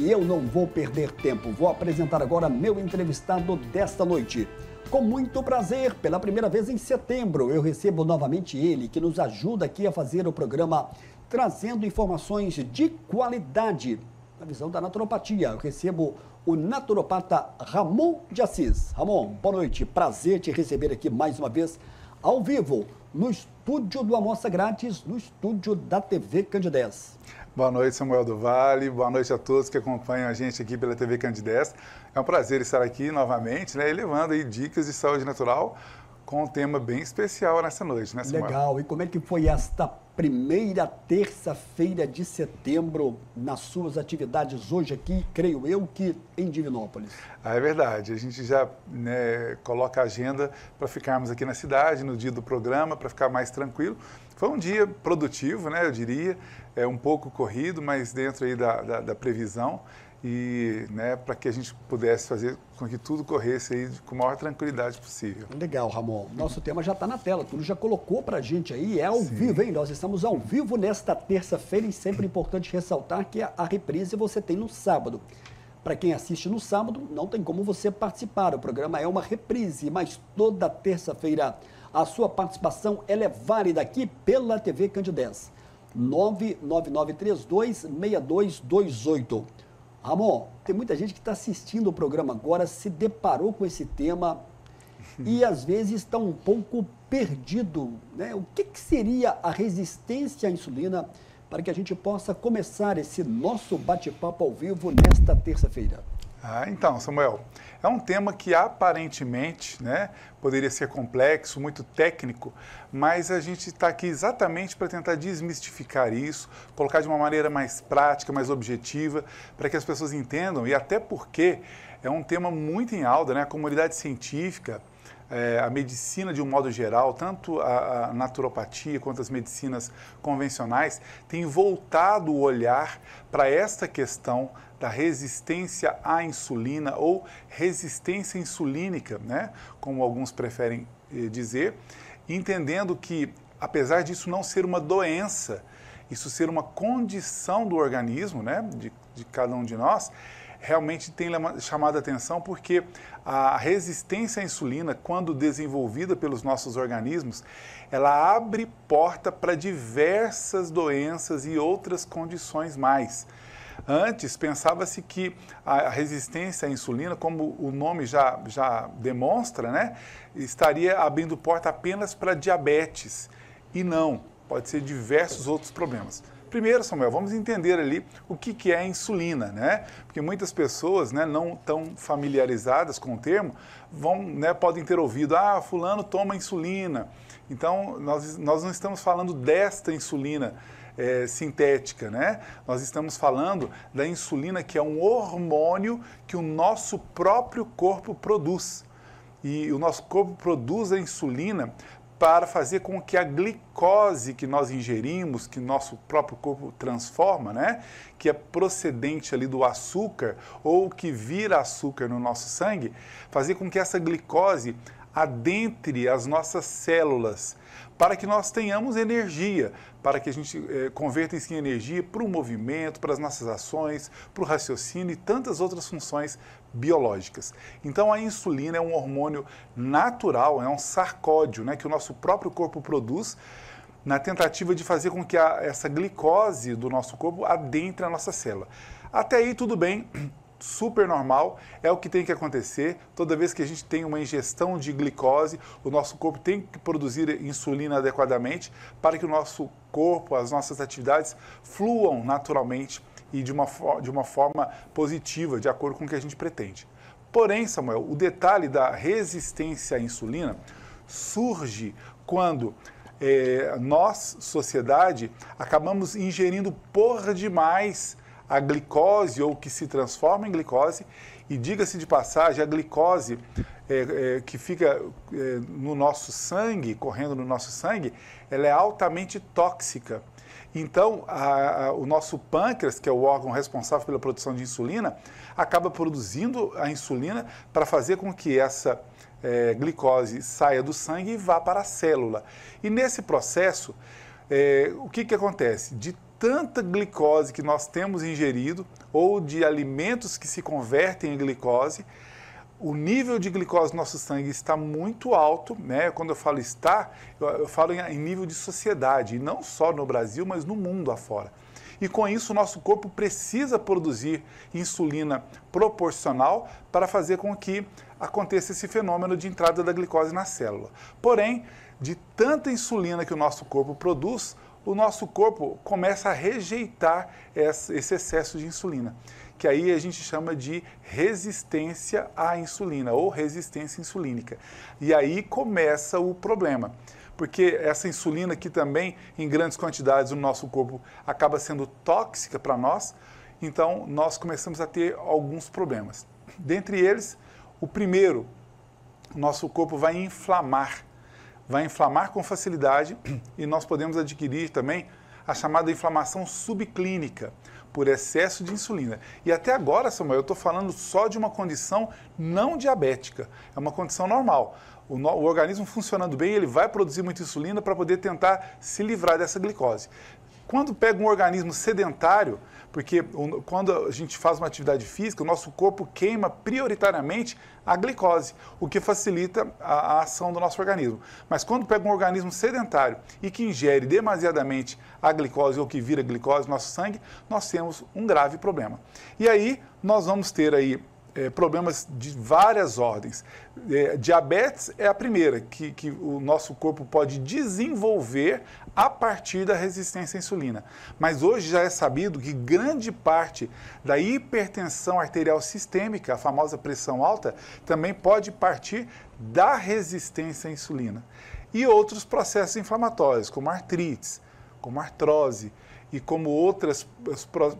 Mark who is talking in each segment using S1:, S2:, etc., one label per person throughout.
S1: E eu não vou perder tempo, vou apresentar agora meu entrevistado desta noite. Com muito prazer, pela primeira vez em setembro, eu recebo novamente ele, que nos ajuda aqui a fazer o programa, trazendo informações de qualidade na visão da naturopatia. Eu recebo o naturopata Ramon de Assis. Ramon, boa noite, prazer te receber aqui mais uma vez, ao vivo, no estúdio do Almoça Grátis, no estúdio da TV Candidez.
S2: Boa noite, Samuel do Vale, boa noite a todos que acompanham a gente aqui pela TV Candidez. É um prazer estar aqui novamente, né, levando aí dicas de saúde natural com um tema bem especial nessa noite, né, Samuel?
S1: Legal, e como é que foi esta primeira terça-feira de setembro nas suas atividades hoje aqui, creio eu, que em Divinópolis?
S2: É verdade, a gente já coloca a agenda para ficarmos aqui na cidade, no dia do programa, para ficar mais tranquilo. Foi um dia produtivo, né, eu diria, um pouco corrido, mas dentro aí da previsão e para que a gente pudesse fazer com que tudo corresse aí com a maior tranquilidade possível.
S1: Legal, Ramon. Nosso tema já está na tela, tudo já colocou para a gente aí, é ao vivo, hein? Nós estamos ao vivo nesta terça-feira e sempre importante ressaltar que a reprise você tem no sábado. Para quem assiste no sábado, não tem como você participar, o programa é uma reprise, mas toda terça-feira a sua participação ela é válida aqui pela TV Candidez. 99932-6228. Ramon, tem muita gente que está assistindo o programa agora, se deparou com esse tema e às vezes está um pouco perdido, né? O que seria a resistência à insulina para que a gente possa começar esse nosso bate-papo ao vivo nesta terça-feira?
S2: Então, Samuel, é um tema que aparentemente poderia ser complexo, muito técnico, mas a gente está aqui exatamente para tentar desmistificar isso, colocar de uma maneira mais prática, mais objetiva, para que as pessoas entendam, e até porque é um tema muito em alta, né? A comunidade científica, a medicina de um modo geral, tanto a naturopatia quanto as medicinas convencionais, têm voltado o olhar para esta questão da resistência à insulina ou resistência insulínica, né? Como alguns preferem dizer, entendendo que, apesar disso não ser uma doença, isso ser uma condição do organismo, né? de cada um de nós, realmente tem chamado a atenção porque a resistência à insulina, quando desenvolvida pelos nossos organismos, ela abre porta para diversas doenças e outras condições mais. Antes, pensava-se que a resistência à insulina, como o nome já demonstra, né, estaria abrindo porta apenas para diabetes. E não, pode ser diversos outros problemas. Primeiro, Samuel, vamos entender ali o que é a insulina, né? Porque muitas pessoas, não tão familiarizadas com o termo, podem ter ouvido, fulano toma insulina. Então, nós não estamos falando desta insulina sintética, né? Nós estamos falando da insulina, que é um hormônio que o nosso próprio corpo produz. E o nosso corpo produz a insulina para fazer com que a glicose que nós ingerimos, que nosso próprio corpo transforma, né, que é procedente ali do açúcar ou que vira açúcar no nosso sangue, fazer com que essa glicose adentre as nossas células, para que nós tenhamos energia, para que a gente converta isso em energia para o movimento, para as nossas ações, para o raciocínio e tantas outras funções biológicas. Então a insulina é um hormônio natural, é um sarcódio, né, que o nosso próprio corpo produz na tentativa de fazer com que essa glicose do nosso corpo adentre a nossa célula. Até aí tudo bem, super normal, é o que tem que acontecer. Toda vez que a gente tem uma ingestão de glicose, o nosso corpo tem que produzir insulina adequadamente para que o nosso corpo, as nossas atividades fluam naturalmente e de uma forma positiva, de acordo com o que a gente pretende. Porém, Samuel, o detalhe da resistência à insulina surge quando nós, sociedade, acabamos ingerindo por demais a glicose ou que se transforma em glicose, e diga-se de passagem, a glicose que fica no nosso sangue, correndo no nosso sangue, ela é altamente tóxica. Então, o nosso pâncreas, que é o órgão responsável pela produção de insulina, acaba produzindo a insulina para fazer com que essa glicose saia do sangue e vá para a célula. E nesse processo, o que acontece? De tanta glicose que nós temos ingerido ou de alimentos que se convertem em glicose, o nível de glicose no nosso sangue está muito alto, né? Quando eu falo está, eu falo em nível de sociedade, e não só no Brasil, mas no mundo afora. E com isso, o nosso corpo precisa produzir insulina proporcional para fazer com que aconteça esse fenômeno de entrada da glicose na célula. Porém, de tanta insulina que o nosso corpo produz, o nosso corpo começa a rejeitar esse excesso de insulina, que aí a gente chama de resistência à insulina ou resistência insulínica. E aí começa o problema, porque essa insulina que também em grandes quantidades no nosso corpo acaba sendo tóxica para nós, então nós começamos a ter alguns problemas. Dentre eles, o primeiro, o nosso corpo vai inflamar com facilidade e nós podemos adquirir também a chamada inflamação subclínica por excesso de insulina. E até agora, Samuel, eu estou falando só de uma condição não diabética, é uma condição normal. O organismo funcionando bem, ele vai produzir muita insulina para poder tentar se livrar dessa glicose. Quando pega um organismo sedentário, porque quando a gente faz uma atividade física, o nosso corpo queima prioritariamente a glicose, o que facilita a ação do nosso organismo. Mas quando pega um organismo sedentário e que ingere demasiadamente a glicose ou que vira glicose no nosso sangue, nós temos um grave problema. E aí nós vamos ter aí problemas de várias ordens. Diabetes é a primeira, que o nosso corpo pode desenvolver a partir da resistência à insulina. Mas hoje já é sabido que grande parte da hipertensão arterial sistêmica, a famosa pressão alta, também pode partir da resistência à insulina. E outros processos inflamatórios, como artrites, como artrose, e como outros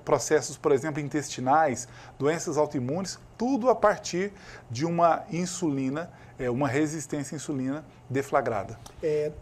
S2: processos, por exemplo, intestinais, doenças autoimunes, tudo a partir de uma insulina, uma resistência à insulina deflagrada.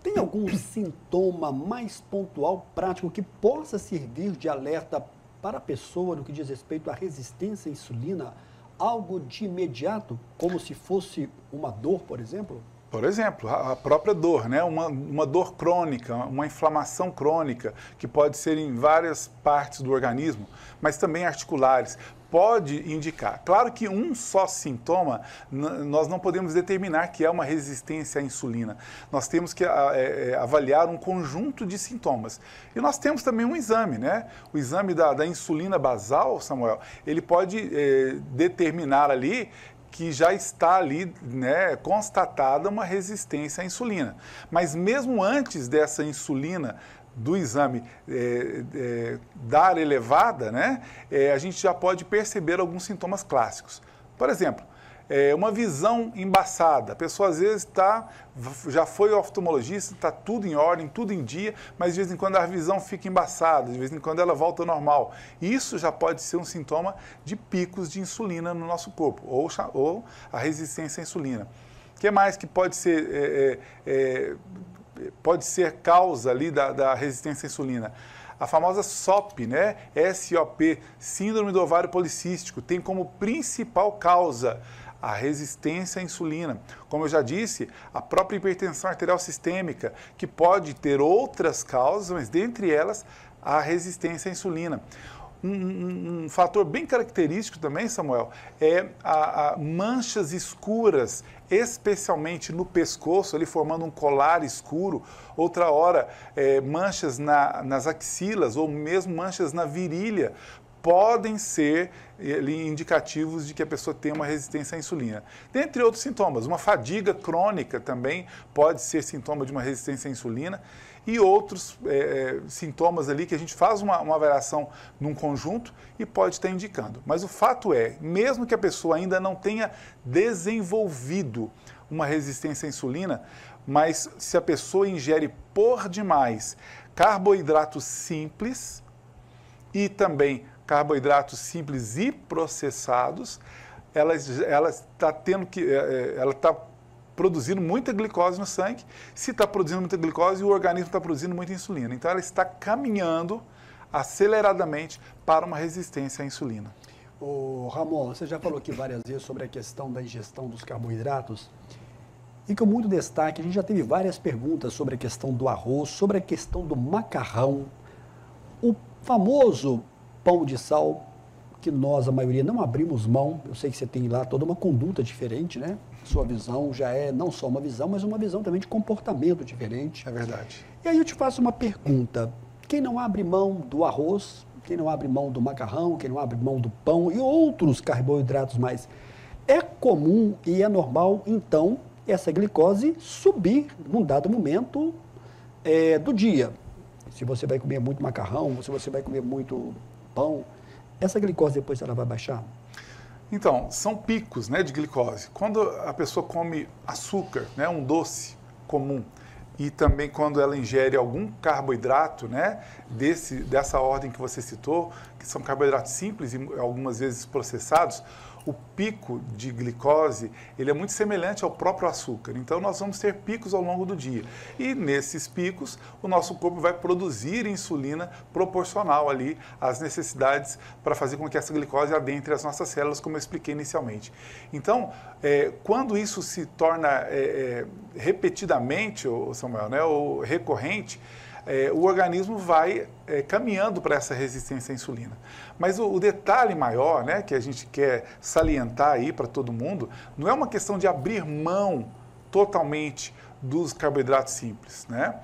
S1: Tem algum sintoma mais pontual, prático, que possa servir de alerta para a pessoa no que diz respeito à resistência à insulina? Algo de imediato, como se fosse uma dor, por exemplo?
S2: Por exemplo, a própria dor, né? Uma dor crônica, uma inflamação crônica, que pode ser em várias partes do organismo, mas também articulares, pode indicar. Claro que um só sintoma, nós não podemos determinar que é uma resistência à insulina. Nós temos que avaliar um conjunto de sintomas. E nós temos também um exame, né? O exame da insulina basal, Samuel, ele pode determinar ali que já está ali, né, constatada uma resistência à insulina. Mas mesmo antes dessa insulina do exame dar elevada, né, a gente já pode perceber alguns sintomas clássicos. Por exemplo, uma visão embaçada. A pessoa às vezes já foi ao oftalmologista, está tudo em ordem, tudo em dia, mas de vez em quando a visão fica embaçada, de vez em quando ela volta ao normal. Isso já pode ser um sintoma de picos de insulina no nosso corpo, ou a resistência à insulina. O que mais que pode ser causa ali da resistência à insulina? A famosa SOP, né? SOP, Síndrome do Ovário Policístico, tem como principal causa a resistência à insulina. Como eu já disse, a própria hipertensão arterial sistêmica, que pode ter outras causas, mas dentre elas, a resistência à insulina. Um fator bem característico também, Samuel, é manchas escuras, especialmente no pescoço, ali formando um colar escuro. Outra hora, manchas nas axilas ou mesmo manchas na virilha, podem ser indicativos de que a pessoa tem uma resistência à insulina. Dentre outros sintomas, uma fadiga crônica também pode ser sintoma de uma resistência à insulina e outros sintomas ali que a gente faz uma avaliação num conjunto e pode estar indicando. Mas o fato é, mesmo que a pessoa ainda não tenha desenvolvido uma resistência à insulina, mas se a pessoa ingere por demais carboidratos simples e também carboidratos simples e processados, ela está produzindo muita glicose no sangue. Se está produzindo muita glicose, o organismo está produzindo muita insulina. Então, ela está caminhando aceleradamente para uma resistência à insulina.
S1: Ramon, você já falou aqui várias vezes sobre a questão da ingestão dos carboidratos. E com muito destaque, a gente já teve várias perguntas sobre a questão do arroz, sobre a questão do macarrão. O Famoso pão de sal, que nós, a maioria, não abrimos mão. Eu sei que você tem lá toda uma conduta diferente, né? Sua visão já é não só uma visão, mas uma visão também de comportamento diferente.
S2: É verdade.
S1: E aí eu te faço uma pergunta. Quem não abre mão do arroz, quem não abre mão do macarrão, quem não abre mão do pão e outros carboidratos mais, é comum e é normal, então, essa glicose subir num dado momento do dia. Se você vai comer muito macarrão, se você vai comer muito pão, essa glicose depois ela vai baixar?
S2: Então, são picos, né, de glicose. Quando a pessoa come açúcar, né, um doce comum, e também quando ela ingere algum carboidrato, né, dessa ordem que você citou, que são carboidratos simples e algumas vezes processados, o pico de glicose, ele é muito semelhante ao próprio açúcar. Então, nós vamos ter picos ao longo do dia. E nesses picos, o nosso corpo vai produzir insulina proporcional ali às necessidades para fazer com que essa glicose adentre as nossas células, como eu expliquei inicialmente. Então, quando isso se torna repetidamente, Samuel, né, ou recorrente, o organismo vai caminhando para essa resistência à insulina. Mas o detalhe maior, né, que a gente quer salientar aí para todo mundo, não é uma questão de abrir mão totalmente dos carboidratos simples, né?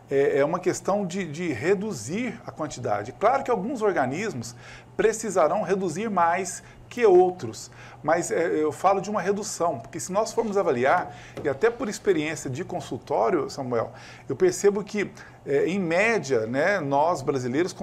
S2: É uma questão de reduzir a quantidade. Claro que alguns organismos precisarão reduzir mais que outros, mas eu falo de uma redução, porque se nós formos avaliar, e até por experiência de consultório, Samuel, eu percebo que, em média, né, nós brasileiros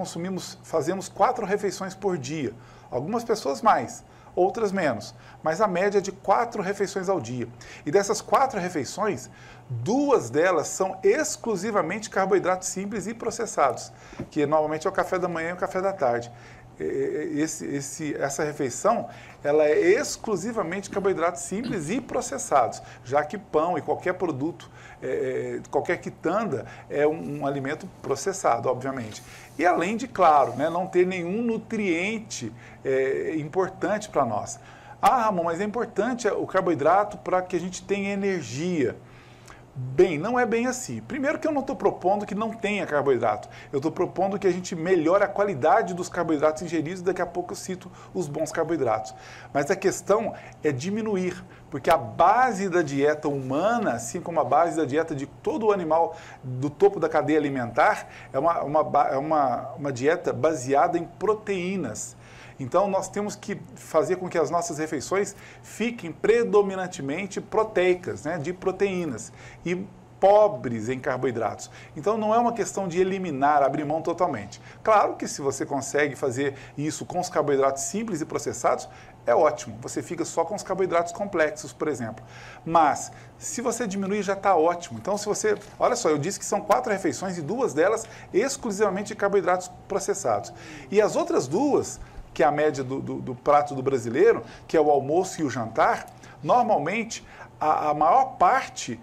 S2: fazemos 4 refeições por dia, algumas pessoas mais, outras menos, mas a média é de 4 refeições ao dia. E dessas 4 refeições, 2 delas são exclusivamente carboidratos simples e processados, que normalmente é o café da manhã e o café da tarde. Essa refeição, ela é exclusivamente carboidratos simples e processados, já que pão e qualquer produto, qualquer quitanda é um alimento processado, obviamente. E além de, claro, né, não ter nenhum nutriente importante para nós. Ah, Ramon, mas é importante o carboidrato para que a gente tenha energia. Bem, não é bem assim. Primeiro que eu não estou propondo que não tenha carboidrato. Eu estou propondo que a gente melhore a qualidade dos carboidratos ingeridos. Daqui a pouco eu cito os bons carboidratos. Mas a questão é diminuir, porque a base da dieta humana, assim como a base da dieta de todo o animal do topo da cadeia alimentar, é uma dieta baseada em proteínas. Então, nós temos que fazer com que as nossas refeições fiquem predominantemente proteicas, né, de proteínas, e pobres em carboidratos. Então, não é uma questão de eliminar, abrir mão totalmente. Claro que se você consegue fazer isso com os carboidratos simples e processados, é ótimo. Você fica só com os carboidratos complexos, por exemplo. Mas, se você diminuir, já está ótimo. Então, se você... Olha só, eu disse que são 4 refeições e 2 delas exclusivamente de carboidratos processados. E as outras 2... que é a média do prato do brasileiro, que é o almoço e o jantar, normalmente a maior parte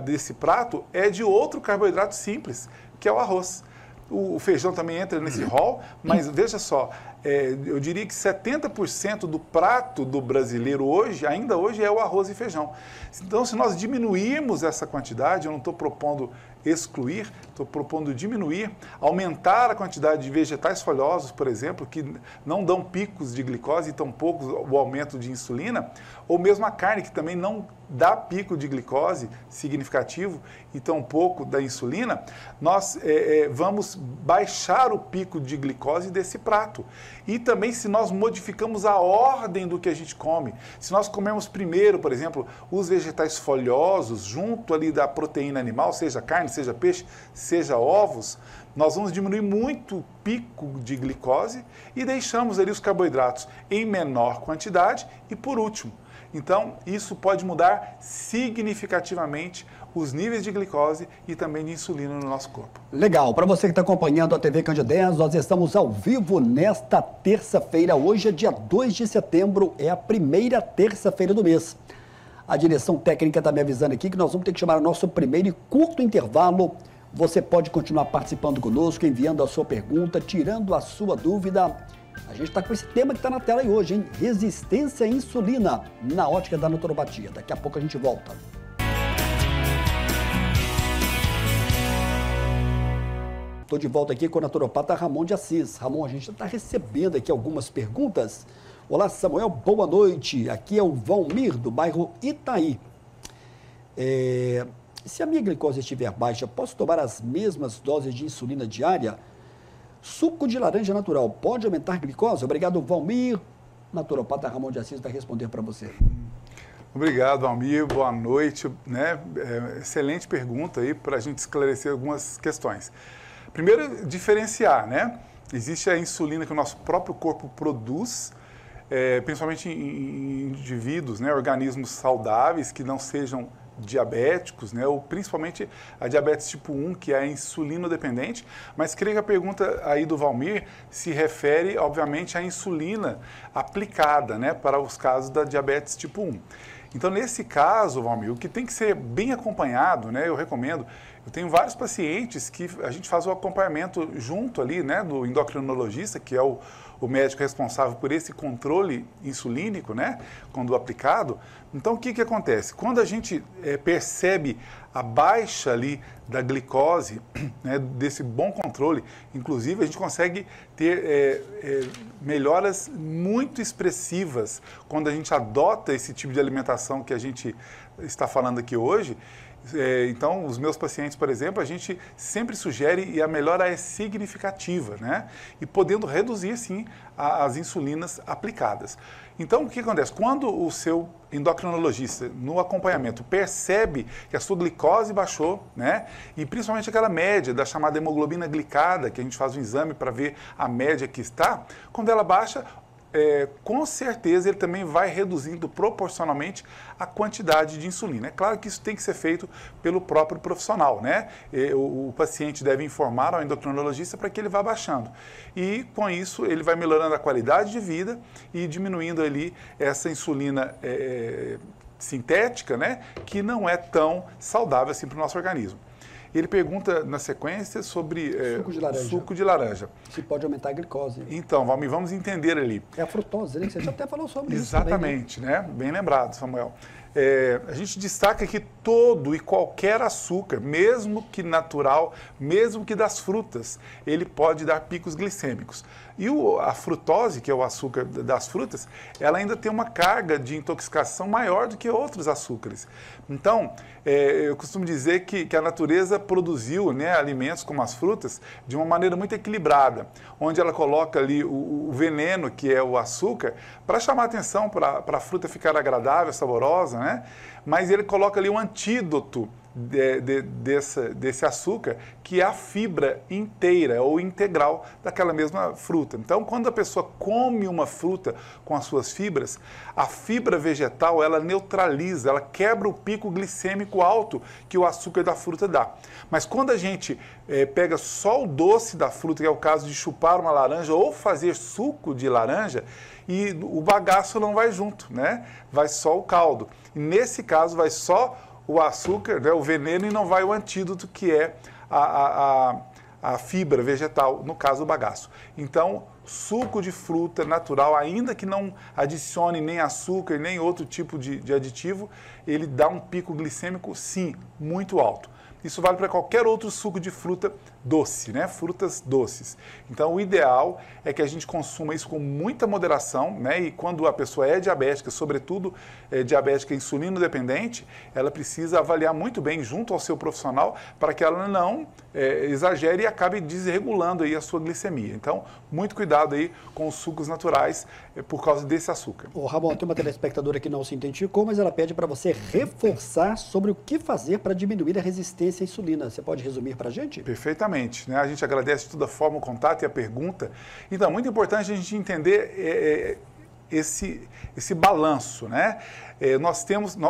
S2: desse prato é de outro carboidrato simples, que é o arroz. O feijão também entra nesse rol, mas veja só, eu diria que 70% do prato do brasileiro hoje, ainda hoje, é o arroz e feijão. Então, se nós diminuirmos essa quantidade, eu não estou propondo excluir, estou propondo diminuir, aumentar a quantidade de vegetais folhosos, por exemplo, que não dão picos de glicose e tampouco o aumento de insulina, ou mesmo a carne, que também não dá pico de glicose significativo e tampouco da insulina, nós vamos baixar o pico de glicose desse prato. E também se nós modificamos a ordem do que a gente come, se nós comemos primeiro, por exemplo, os vegetais folhosos junto ali da proteína animal, seja carne, seja peixe, seja ovos, nós vamos diminuir muito o pico de glicose e deixamos ali os carboidratos em menor quantidade e por último. Então, isso pode mudar significativamente os níveis de glicose e também de insulina no nosso corpo.
S1: Legal. Para você que está acompanhando a TV Cândido 10, nós estamos ao vivo nesta terça-feira. Hoje é dia 2 de setembro, é a primeira terça-feira do mês. A direção técnica está me avisando aqui que nós vamos ter que chamar o nosso primeiro e curto intervalo. Você pode continuar participando conosco, enviando a sua pergunta, tirando a sua dúvida. A gente está com esse tema que está na tela aí hoje, hein? Resistência à insulina na ótica da naturopatia. Daqui a pouco a gente volta. Estou de volta aqui com o naturopata Ramon de Assis. Ramon, a gente já está recebendo aqui algumas perguntas. Olá, Samuel, boa noite. Aqui é o Valmir, do bairro Itaí. Se a minha glicose estiver baixa, posso tomar as mesmas doses de insulina diária? Suco de laranja natural pode aumentar a glicose? Obrigado, Valmir. Naturopata Ramon de Assis vai responder para você.
S2: Obrigado, Valmir. Boa noite. Excelente pergunta aí para a gente esclarecer algumas questões. Primeiro, diferenciar, né? Existe a insulina que o nosso próprio corpo produz, principalmente em indivíduos, né? Organismos saudáveis que não sejam diabéticos, né? Ou principalmente a diabetes tipo 1, que é a insulino dependente, mas creio que a pergunta aí do Valmir se refere, obviamente, à insulina aplicada, né? Para os casos da diabetes tipo 1. Então, nesse caso, Valmir, o que tem que ser bem acompanhado, né? Eu recomendo, eu tenho vários pacientes que a gente faz o acompanhamento junto ali, né? Do endocrinologista, que é o médico responsável por esse controle insulínico, né? Quando aplicado. Então, o que acontece? Quando a gente percebe a baixa ali da glicose, né, desse bom controle, inclusive a gente consegue ter melhoras muito expressivas quando a gente adota esse tipo de alimentação que a gente está falando aqui hoje. Então, os meus pacientes, por exemplo, a gente sempre sugere e a melhora é significativa, né? E podendo reduzir, sim, as insulinas aplicadas. Então, o que acontece? Quando o seu endocrinologista, no acompanhamento, percebe que a sua glicose baixou, né? E principalmente aquela média da chamada hemoglobina glicada, que a gente faz um exame para ver a média que está, quando ela baixa, com certeza ele também vai reduzindo proporcionalmente a quantidade de insulina. É claro que isso tem que ser feito pelo próprio profissional, né? O paciente deve informar ao endocrinologista para que ele vá baixando. E com isso ele vai melhorando a qualidade de vida e diminuindo ali essa insulina sintética, né? Que não é tão saudável assim para o nosso organismo. Ele pergunta na sequência sobre suco de laranja.
S1: Se pode aumentar a glicose.
S2: Então, Valmir, vamos entender ali.
S1: É a frutose, né? Você já até falou sobre
S2: Exatamente,
S1: isso. Exatamente,
S2: né? Bem lembrado, Samuel. A gente destaca que todo e qualquer açúcar, mesmo que natural, mesmo que das frutas, ele pode dar picos glicêmicos. E a frutose, que é o açúcar das frutas, ela ainda tem uma carga de intoxicação maior do que outros açúcares. Então, eu costumo dizer que a natureza produziu, né, alimentos como as frutas de uma maneira muito equilibrada, onde ela coloca ali o veneno, que é o açúcar, para chamar atenção, para a fruta ficar agradável, saborosa, né? Mas ele coloca ali um antídoto desse açúcar, que é a fibra inteira ou integral daquela mesma fruta. Então, quando a pessoa come uma fruta com as suas fibras, a fibra vegetal, ela neutraliza, ela quebra o pico glicêmico alto que o açúcar da fruta dá. Mas quando a gente pega só o doce da fruta, que é o caso de chupar uma laranja ou fazer suco de laranja, e o bagaço não vai junto, né? Vai só o caldo. E nesse caso, vai só o açúcar, né, o veneno, e não vai o antídoto, que é a fibra vegetal, no caso o bagaço. Então, suco de fruta natural, ainda que não adicione nem açúcar, nem outro tipo de aditivo, ele dá um pico glicêmico, sim, muito alto. Isso vale para qualquer outro suco de fruta doce, né? Frutas doces. Então, o ideal é que a gente consuma isso com muita moderação, né? E quando a pessoa é diabética, sobretudo diabética insulino dependente, ela precisa avaliar muito bem junto ao seu profissional para que ela não exagere e acabe desregulando aí a sua glicemia. Então, muito cuidado aí com os sucos naturais por causa desse açúcar.
S1: Ô, Ramon, tem uma telespectadora que não se identificou, mas ela pede para você reforçar sobre o que fazer para diminuir a resistência à insulina. Você pode resumir para a gente?
S2: Perfeitamente, né? A gente agradece de toda forma o contato e a pergunta. Então, é muito importante a gente entender esse balanço, né?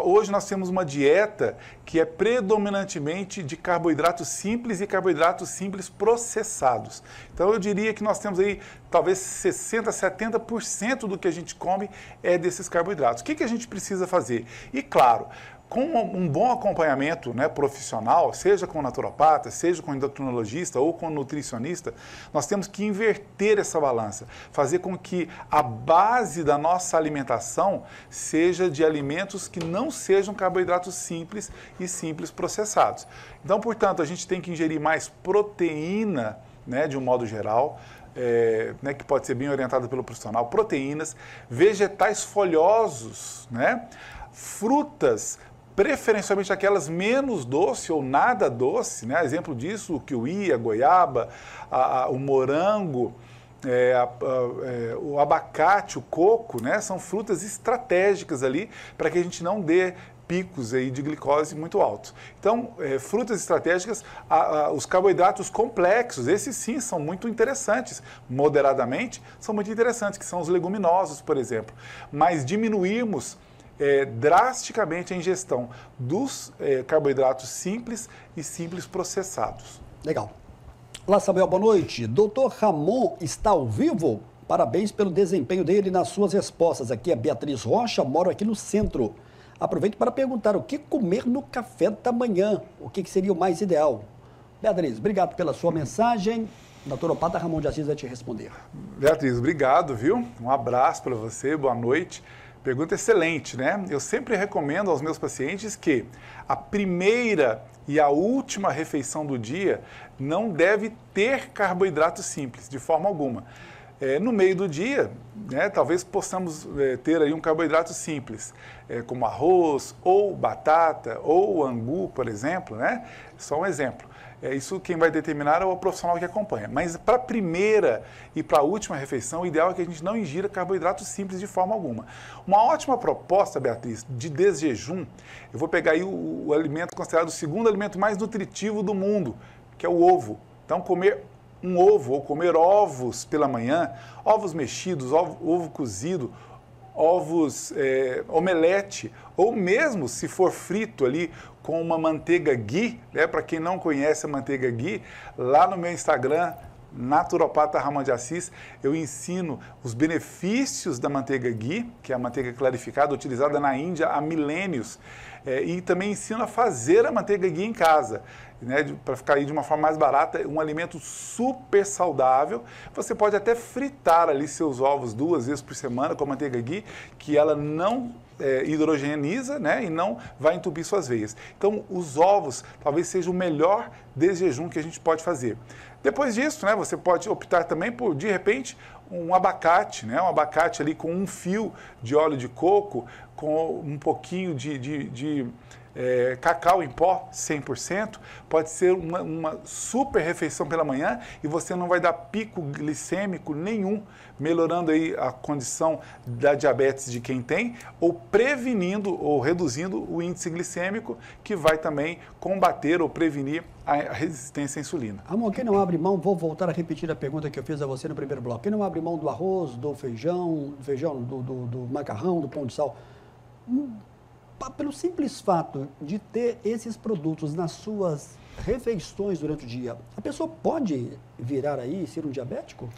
S2: Hoje nós temos uma dieta que é predominantemente de carboidratos simples e carboidratos simples processados. Então eu diria que nós temos aí talvez 60%, 70% do que a gente come é desses carboidratos. O que a gente precisa fazer? E claro, com um bom acompanhamento, né, profissional, seja com o naturopata, seja com o endocrinologista ou com o nutricionista, nós temos que inverter essa balança, fazer com que a base da nossa alimentação seja de alimentos que não sejam carboidratos simples e simples processados. Então, portanto, a gente tem que ingerir mais proteína né, de um modo geral, né, que pode ser bem orientada pelo profissional, proteínas, vegetais folhosos, né, frutas, preferencialmente aquelas menos doce ou nada doce, né, exemplo disso, o kiwi, a goiaba, o morango, o abacate, o coco, né, são frutas estratégicas ali para que a gente não dê picos aí de glicose muito altos. Então, frutas estratégicas, os carboidratos complexos, esses sim são muito interessantes, moderadamente, são muito interessantes, que são os leguminosos, por exemplo. Mas diminuirmos drasticamente a ingestão dos carboidratos simples e simples processados.
S1: Legal. Olá, Samuel, boa noite. Doutor Ramon está ao vivo? Parabéns pelo desempenho dele nas suas respostas. Aqui é Beatriz Rocha, moro aqui no centro. Aproveito para perguntar o que comer no café da manhã, o que seria o mais ideal. Beatriz, obrigado pela sua mensagem. O naturopata Ramon de Assis vai te responder.
S2: Beatriz, obrigado, viu? Um abraço para você, boa noite. Pergunta excelente, né? Eu sempre recomendo aos meus pacientes que a primeira e a última refeição do dia não deve ter carboidrato simples, de forma alguma. No meio do dia, né, talvez possamos ter aí um carboidrato simples, como arroz, ou batata, ou angu, por exemplo, né? Só um exemplo. Isso quem vai determinar é o profissional que acompanha. Mas para a primeira e para a última refeição, o ideal é que a gente não ingira carboidratos simples de forma alguma. Uma ótima proposta, Beatriz, de desjejum, eu vou pegar aí o alimento considerado o segundo alimento mais nutritivo do mundo, que é o ovo. Então, comer um ovo ou comer ovos pela manhã, ovos mexidos, ovo cozido, ovos omelete, ou mesmo se for frito ali com uma manteiga ghee, né? Para quem não conhece a manteiga ghee, lá no meu Instagram, Naturopata Ramon de Assis, eu ensino os benefícios da manteiga ghee, que é a manteiga clarificada utilizada na Índia há milênios, e também ensino a fazer a manteiga ghee em casa, né, para ficar aí de uma forma mais barata, um alimento super saudável. Você pode até fritar ali seus ovos 2 vezes por semana com a manteiga ghee, que ela não hidrogeniza, né, e não vai entupir suas veias. Então, os ovos talvez seja o melhor desjejum que a gente pode fazer. Depois disso, né, você pode optar também por, de repente, um abacate, né, um abacate ali com um fio de óleo de coco, com um pouquinho de cacau em pó, 100%, pode ser uma super refeição pela manhã e você não vai dar pico glicêmico nenhum, melhorando aí a condição da diabetes de quem tem, ou prevenindo ou reduzindo o índice glicêmico, que vai também combater ou prevenir a resistência à insulina.
S1: Ramon, quem não abre mão, vou voltar a repetir a pergunta que eu fiz a você no primeiro bloco, quem não abre mão do arroz, do feijão, do macarrão, do pão de sal, pelo simples fato de ter esses produtos nas suas refeições durante o dia, a pessoa pode virar aí, ser um diabético?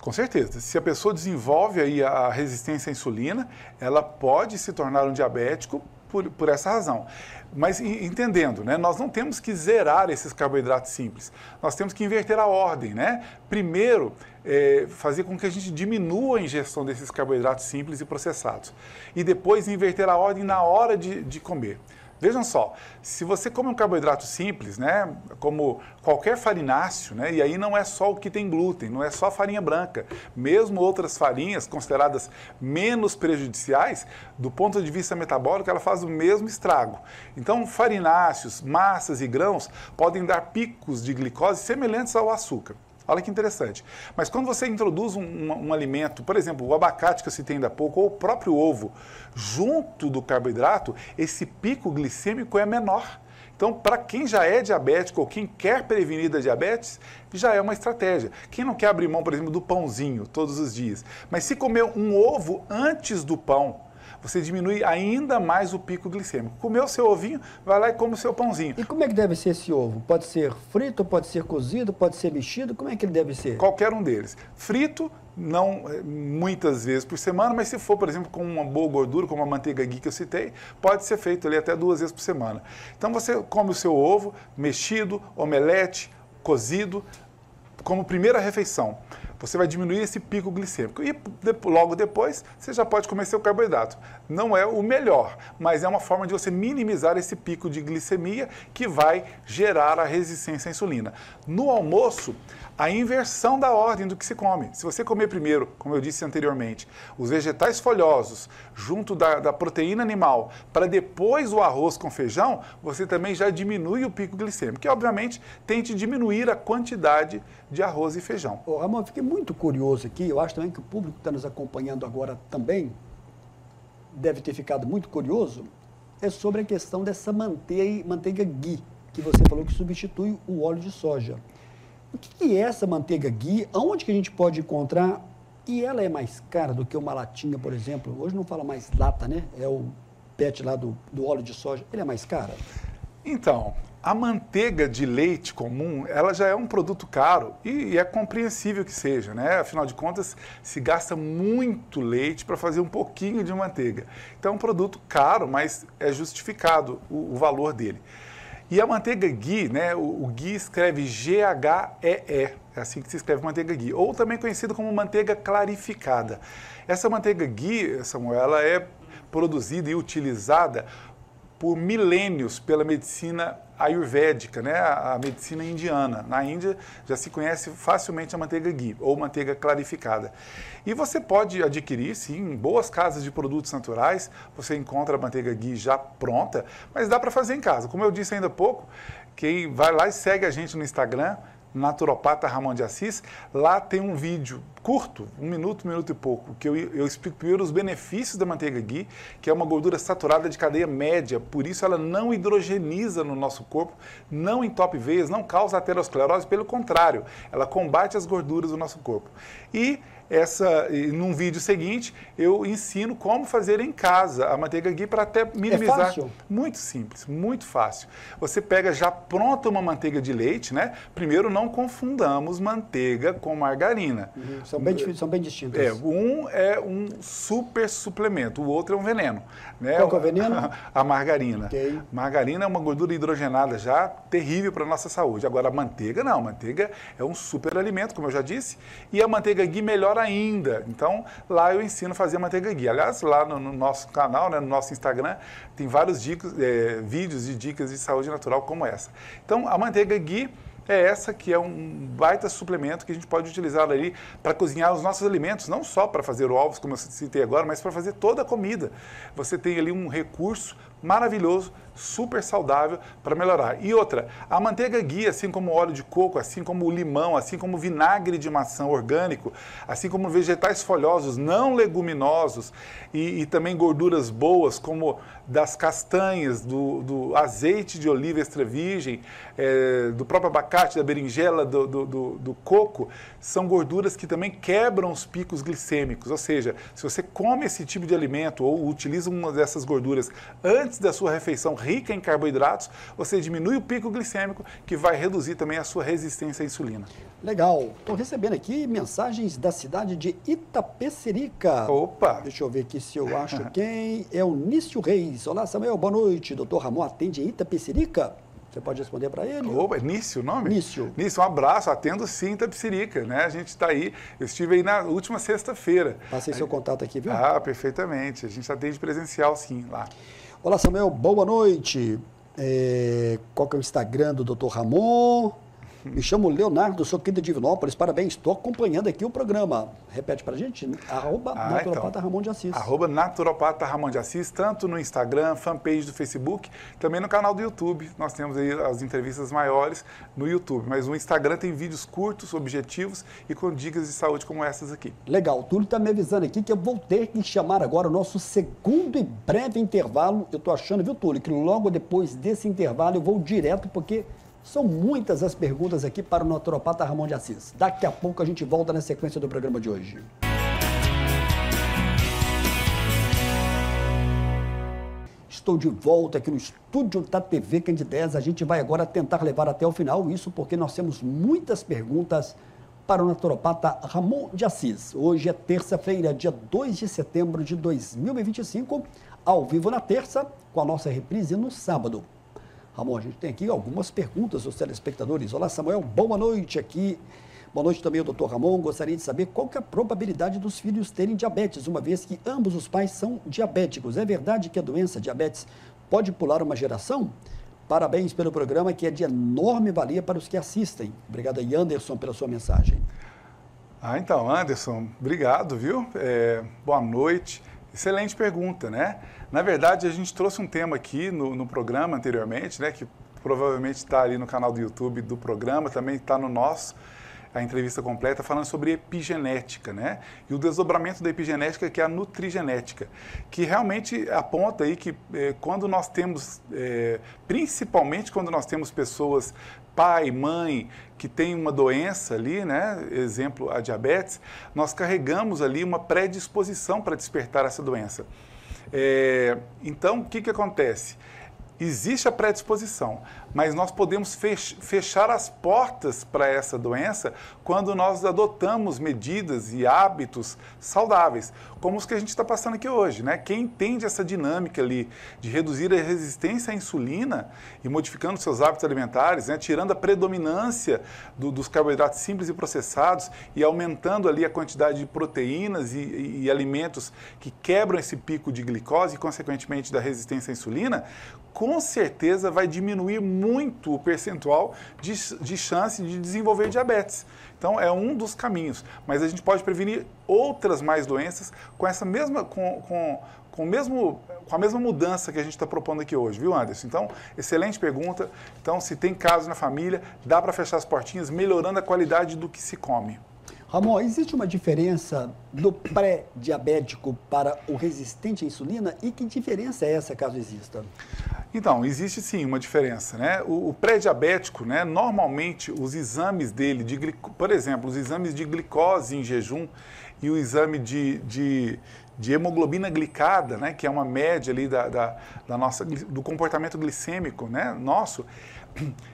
S2: Com certeza. Se a pessoa desenvolve aí a resistência à insulina, ela pode se tornar um diabético por essa razão. Mas entendendo, né, nós não temos que zerar esses carboidratos simples, nós temos que inverter a ordem, né? Primeiro, fazer com que a gente diminua a ingestão desses carboidratos simples e processados. E depois inverter a ordem na hora de comer. Vejam só, se você come um carboidrato simples, né, como qualquer farináceo, né, e aí não é só o que tem glúten, não é só farinha branca, mesmo outras farinhas consideradas menos prejudiciais, do ponto de vista metabólico, ela faz o mesmo estrago. Então, farináceos, massas e grãos podem dar picos de glicose semelhantes ao açúcar. Olha que interessante. Mas quando você introduz um alimento, por exemplo, o abacate que eu citei ainda há pouco, ou o próprio ovo, junto do carboidrato, esse pico glicêmico é menor. Então, para quem já é diabético ou quem quer prevenir da diabetes, já é uma estratégia. Quem não quer abrir mão, por exemplo, do pãozinho todos os dias, mas se comer um ovo antes do pão, você diminui ainda mais o pico glicêmico. Comeu o seu ovinho, vai lá e come o seu pãozinho.
S1: E como é que deve ser esse ovo? Pode ser frito, pode ser cozido, pode ser mexido? Como é que ele deve ser?
S2: Qualquer um deles. Frito, não muitas vezes por semana, mas se for, por exemplo, com uma boa gordura, como a manteiga ghee que eu citei, pode ser feito ali até 2 vezes por semana. Então você come o seu ovo mexido, omelete, cozido, como primeira refeição. você vai diminuir esse pico glicêmico. E logo depois, você já pode comer seu carboidrato. Não é o melhor, mas é uma forma de você minimizar esse pico de glicemia que vai gerar a resistência à insulina. No almoço, a inversão da ordem do que se come. Se você comer primeiro, como eu disse anteriormente, os vegetais folhosos junto da proteína animal, para depois o arroz com feijão, você também já diminui o pico glicêmico, que obviamente tente diminuir a quantidade de arroz e feijão.
S1: Ramon, eu fiquei muito curioso aqui, eu acho também que o público que está nos acompanhando agora também deve ter ficado muito curioso, é sobre a questão dessa manteiga ghee, que você falou que substitui o óleo de soja. O que é essa manteiga ghee? Aonde que a gente pode encontrar? E ela é mais cara do que uma latinha, por exemplo? Hoje não fala mais lata, né? É o PET lá do óleo de soja. Ele é mais cara?
S2: Então, a manteiga de leite comum, ela já é um produto caro e é compreensível que seja, né? Afinal de contas, se gasta muito leite para fazer um pouquinho de manteiga. Então, é um produto caro, mas é justificado o valor dele. E a manteiga ghee, né, o ghee escreve G-H-E-E, é assim que se escreve manteiga ghee, ou também conhecida como manteiga clarificada. Essa manteiga ghee, Samuel, ela é produzida e utilizada por milênios pela medicina ayurvédica, né, a medicina indiana. Na Índia já se conhece facilmente a manteiga ghee, ou manteiga clarificada. E você pode adquirir, sim, em boas casas de produtos naturais, você encontra a manteiga ghee já pronta, mas dá para fazer em casa. Como eu disse ainda há pouco, quem vai lá e segue a gente no Instagram, Naturopata Ramon de Assis, lá tem um vídeo curto, um minuto e pouco, que eu explico primeiro os benefícios da manteiga ghee, que é uma gordura saturada de cadeia média, por isso ela não hidrogeniza no nosso corpo, não entope veias, não causa aterosclerose, pelo contrário, ela combate as gorduras do nosso corpo. E num vídeo seguinte, eu ensino como fazer em casa a manteiga ghee para até minimizar.
S1: É fácil?
S2: Muito simples, muito fácil. Você pega já pronta uma manteiga de leite, né? Primeiro, não confundamos manteiga com margarina.
S1: São bem distintos.
S2: Um é um super suplemento, o outro é um veneno. Né?
S1: Qual que é o veneno?
S2: A margarina.
S1: Okay.
S2: Margarina é uma gordura hidrogenada já terrível para a nossa saúde. Agora, a manteiga não. A manteiga é um super alimento, como eu já disse, e a manteiga ghee melhora ainda. Então, lá eu ensino a fazer a manteiga ghee. Aliás, lá no nosso canal, né, no nosso Instagram, tem vários vídeos de dicas de saúde natural como essa. Então, a manteiga ghee é essa que é um baita suplemento que a gente pode utilizar ali para cozinhar os nossos alimentos, não só para fazer ovos, como eu citei agora, mas para fazer toda a comida. Você tem ali um recurso maravilhoso, super saudável para melhorar. E outra, a manteiga ghee, assim como o óleo de coco, assim como o limão, assim como o vinagre de maçã orgânico, assim como vegetais folhosos, não leguminosos e também gorduras boas, como das castanhas, do azeite de oliva extra virgem, do próprio abacate, da berinjela, do coco, são gorduras que também quebram os picos glicêmicos. Ou seja, se você come esse tipo de alimento ou utiliza uma dessas gorduras antes da sua refeição rica em carboidratos, você diminui o pico glicêmico, que vai reduzir também a sua resistência à insulina.
S1: Legal. Estou recebendo aqui mensagens da cidade de Itapecerica.
S2: Opa!
S1: Deixa eu ver aqui se eu acho quem. É o Nício Reis. Olá, Samuel, boa noite. Doutor Ramon atende em Itapecerica? Você pode responder para ele?
S2: Opa, Nício o nome?
S1: Nício.
S2: Nício, um abraço, atendo sim em Itapecerica, né? A gente está aí, eu estive aí na última sexta-feira.
S1: Passei seu contato aqui, viu?
S2: Ah, perfeitamente. A gente atende presencial sim, lá.
S1: Olá, Samuel, boa noite. Qual que é o Instagram do Dr. Ramon? Me chamo Leonardo, sou aqui de Divinópolis, parabéns, estou acompanhando aqui o programa. Repete pra gente, @Naturopata Ramon de Assis.
S2: @Naturopata Ramon de Assis, tanto no Instagram, fanpage do Facebook, também no canal do YouTube. Nós temos aí as entrevistas maiores no YouTube, mas no Instagram tem vídeos curtos, objetivos e com dicas de saúde como essas aqui.
S1: Legal, o Túlio está me avisando aqui que eu vou ter que chamar agora o nosso segundo e breve intervalo. Eu estou achando, viu, Túlio, que logo depois desse intervalo eu vou direto, porque são muitas as perguntas aqui para o naturopata Ramon de Assis. Daqui a pouco a gente volta na sequência do programa de hoje. Estou de volta aqui no estúdio da TV Candidez. A gente vai agora tentar levar até o final isso porque nós temos muitas perguntas para o naturopata Ramon de Assis. Hoje é terça-feira, dia 2 de setembro de 2025, ao vivo na terça, com a nossa reprise no sábado. Ramon, a gente tem aqui algumas perguntas dos telespectadores. Olá, Samuel, boa noite aqui. Boa noite também, doutor Ramon. Gostaria de saber qual que é a probabilidade dos filhos terem diabetes, uma vez que ambos os pais são diabéticos. É verdade que a doença diabetes pode pular uma geração? Parabéns pelo programa, que é de enorme valia para os que assistem. Obrigado aí, Anderson, pela sua mensagem.
S2: Então, Anderson, obrigado, viu? Boa noite. Excelente pergunta, né? Na verdade, a gente trouxe um tema aqui no programa anteriormente, né? Que provavelmente está ali no canal do YouTube do programa, também está no nosso, a entrevista completa, falando sobre epigenética, né? E o desdobramento da epigenética, que é a nutrigenética, que realmente aponta aí que quando nós temos, principalmente quando nós temos pessoas, pai, mãe, que tem uma doença ali, né? Exemplo, a diabetes, nós carregamos ali uma predisposição para despertar essa doença. Então, o que acontece? Existe a predisposição, mas nós podemos fechar as portas para essa doença quando nós adotamos medidas e hábitos saudáveis, como os que a gente está passando aqui hoje, né? Quem entende essa dinâmica ali de reduzir a resistência à insulina e modificando seus hábitos alimentares, né? Tirando a predominância dos carboidratos simples e processados e aumentando ali a quantidade de proteínas e alimentos que quebram esse pico de glicose e, consequentemente, da resistência à insulina, com certeza vai diminuir muito o percentual de chance de desenvolver diabetes. Então, é um dos caminhos. Mas a gente pode prevenir outras mais doenças com essa mesma, com a mesma mudança que a gente está propondo aqui hoje, viu, Anderson? Então, excelente pergunta. Então, se tem casos na família, dá para fechar as portinhas, melhorando a qualidade do que se come.
S1: Ramon, existe uma diferença do pré-diabético para o resistente à insulina? E que diferença é essa, caso exista?
S2: Então, existe sim uma diferença, né? O pré-diabético, né, normalmente os exames dele, por exemplo, os exames de glicose em jejum e o exame de hemoglobina glicada, né, que é uma média ali do comportamento glicêmico, né, nosso,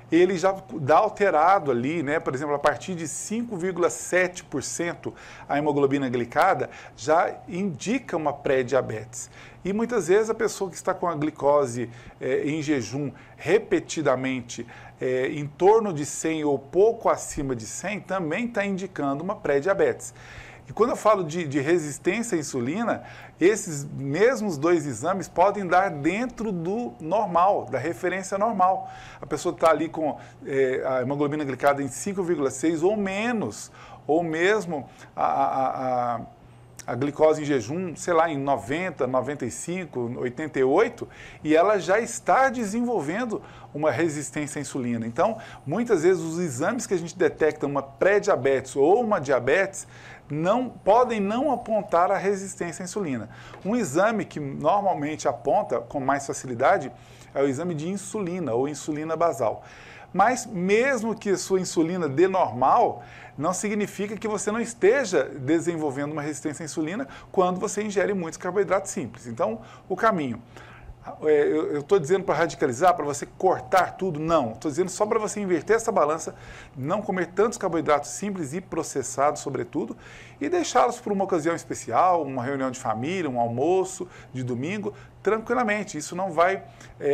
S2: ele já dá alterado ali, né? Por exemplo, a partir de 5,7% a hemoglobina glicada já indica uma pré-diabetes. E muitas vezes a pessoa que está com a glicose em jejum repetidamente em torno de 100 ou pouco acima de 100 também está indicando uma pré-diabetes. E quando eu falo de resistência à insulina, esses mesmos dois exames podem dar dentro do normal, da referência normal. A pessoa está ali com a hemoglobina glicada em 5,6 ou menos, ou mesmo a glicose em jejum, sei lá, em 90, 95, 88, e ela já está desenvolvendo uma resistência à insulina. Então, muitas vezes os exames que a gente detecta uma pré-diabetes ou uma diabetes podem não apontar a resistência à insulina. Um exame que normalmente aponta com mais facilidade é o exame de insulina ou insulina basal. Mas mesmo que a sua insulina dê normal, não significa que você não esteja desenvolvendo uma resistência à insulina quando você ingere muitos carboidratos simples. Então, o caminho. Eu estou dizendo para radicalizar, para você cortar tudo? Não. Estou dizendo só para você inverter essa balança, não comer tantos carboidratos simples e processados, sobretudo, e deixá-los por uma ocasião especial, uma reunião de família, um almoço de domingo, tranquilamente. Isso não vai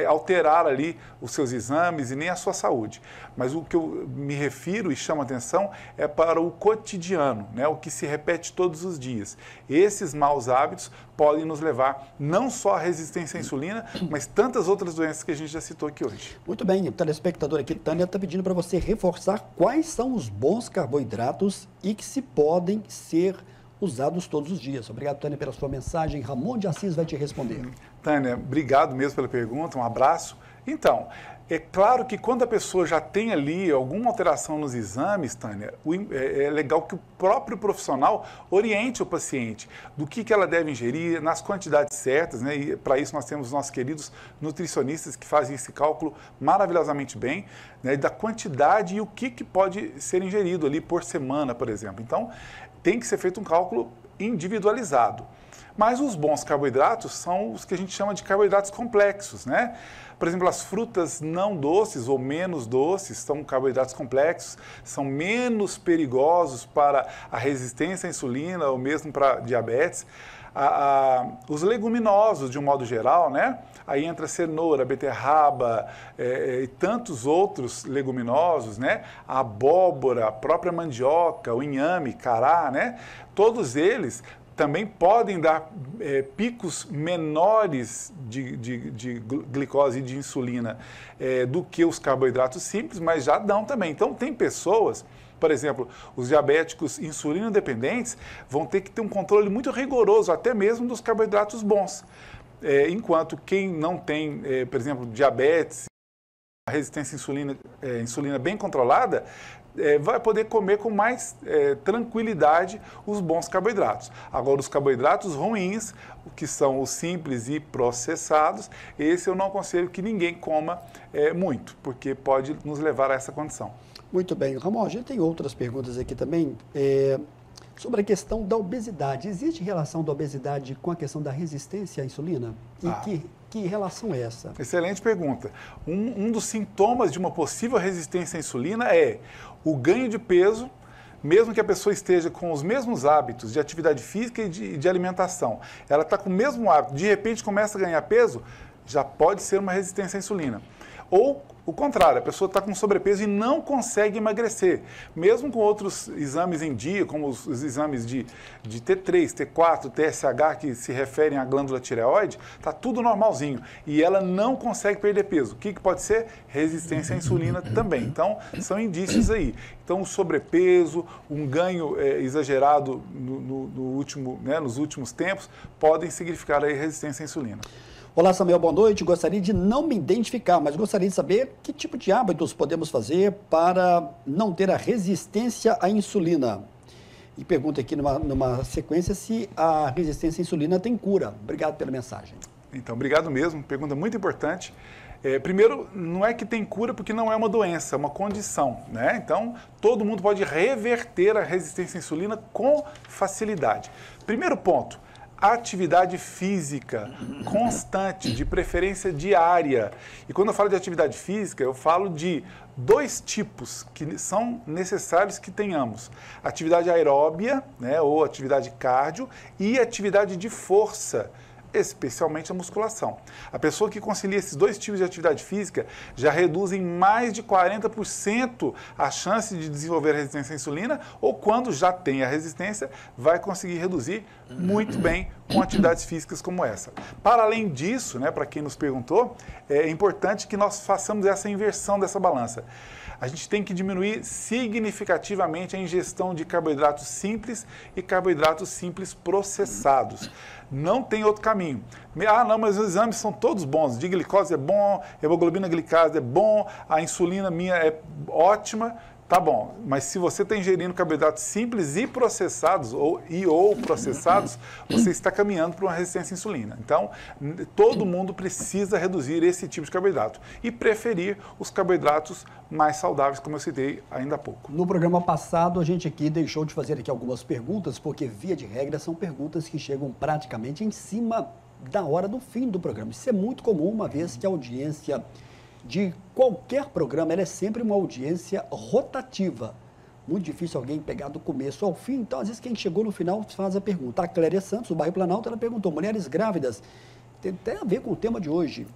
S2: alterar ali os seus exames e nem a sua saúde. Mas o que eu me refiro e chamo a atenção é para o cotidiano, né? O que se repete todos os dias. Esses maus hábitos podem nos levar não só à resistência à insulina, mas tantas outras doenças que a gente já citou aqui hoje.
S1: Muito bem, o telespectador aqui, Tânia, está pedindo para você reforçar quais são os bons carboidratos e que se podem ser usados todos os dias. Obrigado, Tânia, pela sua mensagem. Ramon de Assis vai te responder.
S2: Tânia, obrigado mesmo pela pergunta, um abraço. Então, é claro que quando a pessoa já tem ali alguma alteração nos exames, Tânia, é legal que o próprio profissional oriente o paciente do que ela deve ingerir, nas quantidades certas, né? E para isso nós temos nossos queridos nutricionistas que fazem esse cálculo maravilhosamente bem, né? Da quantidade e o que pode ser ingerido ali por semana, por exemplo. Então, tem que ser feito um cálculo individualizado. Mas os bons carboidratos são os que a gente chama de carboidratos complexos, né? Por exemplo, as frutas não doces ou menos doces são carboidratos complexos, são menos perigosos para a resistência à insulina ou mesmo para diabetes. Os leguminosos, de um modo geral, né? Aí entra cenoura, beterraba e tantos outros leguminosos, né? A abóbora, a própria mandioca, o inhame, cará, né? Todos eles também podem dar picos menores de glicose e de insulina do que os carboidratos simples, mas já dão também. Então, tem pessoas, por exemplo, os diabéticos insulino dependentes vão ter que ter um controle muito rigoroso, até mesmo dos carboidratos bons. Enquanto quem não tem, por exemplo, diabetes, resistência à insulina bem controlada, vai poder comer com mais tranquilidade os bons carboidratos. Agora, os carboidratos ruins, que são os simples e processados, esse eu não aconselho que ninguém coma muito, porque pode nos levar a essa condição.
S1: Muito bem. Ramon, a gente tem outras perguntas aqui também. Sobre a questão da obesidade. Existe relação da obesidade com a questão da resistência à insulina? E que relação é essa?
S2: Excelente pergunta. Um dos sintomas de uma possível resistência à insulina é o ganho de peso, mesmo que a pessoa esteja com os mesmos hábitos de atividade física e de alimentação. Ela está com o mesmo hábito, de repente começa a ganhar peso, já pode ser uma resistência à insulina. Ou o contrário, a pessoa está com sobrepeso e não consegue emagrecer. Mesmo com outros exames em dia, como os exames de T3, T4, TSH, que se referem à glândula tireoide, está tudo normalzinho. E ela não consegue perder peso. O que pode ser? Resistência à insulina também. Então, são indícios aí. Então, o sobrepeso, um ganho exagerado nos últimos tempos, podem significar aí resistência à insulina.
S1: Olá, Samuel, boa noite. Gostaria de não me identificar, mas gostaria de saber que tipo de hábitos podemos fazer para não ter a resistência à insulina. E pergunta aqui numa sequência se a resistência à insulina tem cura. Obrigado pela mensagem.
S2: Então, obrigado mesmo. Pergunta muito importante. Primeiro, não é que tem cura porque não é uma doença, é uma condição, né? Então, todo mundo pode reverter a resistência à insulina com facilidade. Primeiro ponto. Atividade física constante, de preferência diária. E quando eu falo de atividade física, eu falo de dois tipos que são necessários que tenhamos. Atividade aeróbia, né, ou atividade cardio, e atividade de força, especialmente a musculação. A pessoa que concilia esses dois tipos de atividade física já reduz em mais de 40% a chance de desenvolver resistência à insulina, ou quando já tem a resistência, vai conseguir reduzir muito bem com atividades físicas como essa. Para além disso, né, para quem nos perguntou, é importante que nós façamos essa inversão dessa balança. A gente tem que diminuir significativamente a ingestão de carboidratos simples e carboidratos simples processados. Não tem outro caminho. Não, mas os exames são todos bons. De glicose é bom, hemoglobina glicada é bom, a insulina minha é ótima. Tá bom, mas se você está ingerindo carboidratos simples e processados, ou processados, você está caminhando para uma resistência à insulina. Então, todo mundo precisa reduzir esse tipo de carboidrato e preferir os carboidratos mais saudáveis, como eu citei ainda há pouco.
S1: No programa passado, a gente aqui deixou de fazer aqui algumas perguntas, porque, via de regra, são perguntas que chegam praticamente em cima da hora do fim do programa. Isso é muito comum, uma vez que a audiência de qualquer programa, ela é sempre uma audiência rotativa. Muito difícil alguém pegar do começo ao fim. Então, às vezes, quem chegou no final faz a pergunta. A Cléria Santos, do bairro Planalto, ela perguntou, mulheres grávidas, tem até a ver com o tema de hoje.